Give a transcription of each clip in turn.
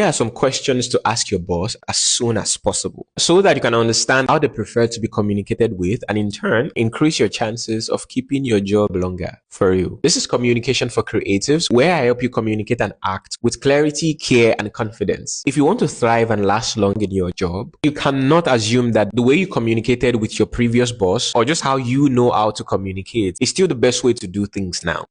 Here are some questions to ask your boss as soon as possible so that you can understand how they prefer to be communicated with and in turn increase your chances of keeping your job longer for you. This is Communication for Creatives, where I help you communicate and act with clarity, care, and confidence. If you want to thrive and last long in your job, you cannot assume that the way you communicated with your previous boss or just how you know how to communicate is still the best way to do things now.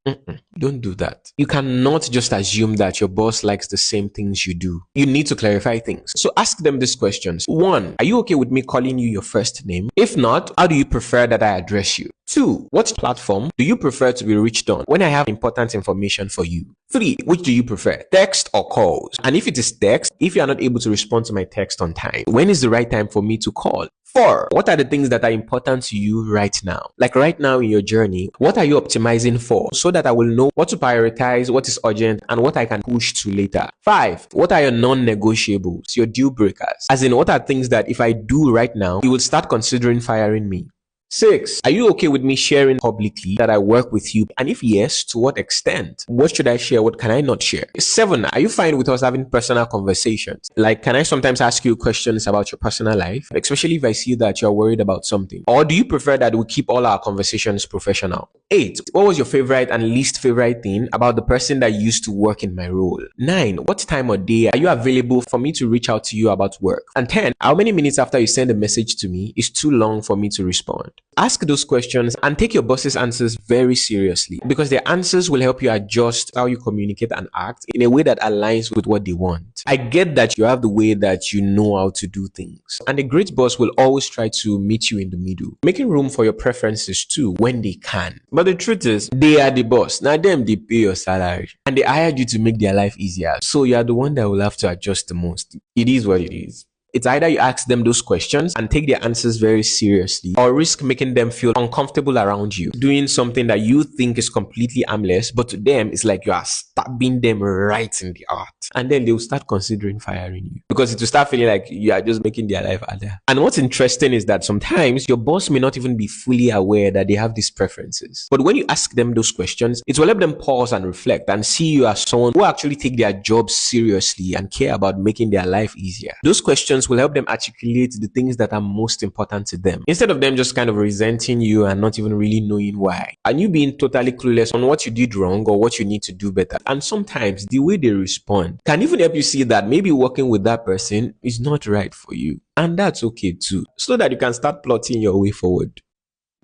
Don't do that. You cannot just assume that your boss likes the same things you do. You need to clarify things. So ask them these questions. 1. Are you okay with me calling you your first name? If not, how do you prefer that I address you? 2. What platform do you prefer to be reached on when I have important information for you? 3. Which do you prefer, text or calls? And if it is text, if you are not able to respond to my text on time, when is the right time for me to call? 4. What are the things that are important to you right now? Like right now in your journey, what are you optimizing for so that I will know what to prioritize, what is urgent, and what I can push to later? 5. What are your non-negotiables, your deal breakers? As in, what are things that if I do right now, you will start considering firing me? 6. Are you okay with me sharing publicly that I work with you? And if yes, to what extent? What should I share? What can I not share? 7. Are you fine with us having personal conversations? Like, can I sometimes ask you questions about your personal life? Especially if I see that you're worried about something. Or do you prefer that we keep all our conversations professional? 8. What was your favorite and least favorite thing about the person that used to work in my role? 9. What time or day are you available for me to reach out to you about work? And 10. How many minutes after you send a message to me is too long for me to respond? Ask those questions and take your boss's answers very seriously because their answers will help you adjust how you communicate and act in a way that aligns with what they want. I get that you have the way that you know how to do things, and a great boss will always try to meet you in the middle, making room for your preferences too when they can. But the truth is, they are the boss. Now them, they pay your salary and they hired you to make their life easier. So you are the one that will have to adjust the most. It is what it is. It's either you ask them those questions and take their answers very seriously or risk making them feel uncomfortable around you, doing something that you think is completely harmless, but to them, it's like you are stabbing them right in the heart. And then they will start considering firing you because it will start feeling like you are just making their life harder. And what's interesting is that sometimes your boss may not even be fully aware that they have these preferences. But when you ask them those questions, it will let them pause and reflect and see you as someone who actually take their job seriously and care about making their life easier. Those questions will help them articulate the things that are most important to them instead of them just kind of resenting you and not even really knowing why, and you being totally clueless on what you did wrong or what you need to do better. And sometimes the way they respond can even help you see that maybe working with that person is not right for you, and that's okay too, so that you can start plotting your way forward.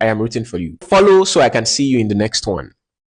I am rooting for you. Follow so I can see you in the next one.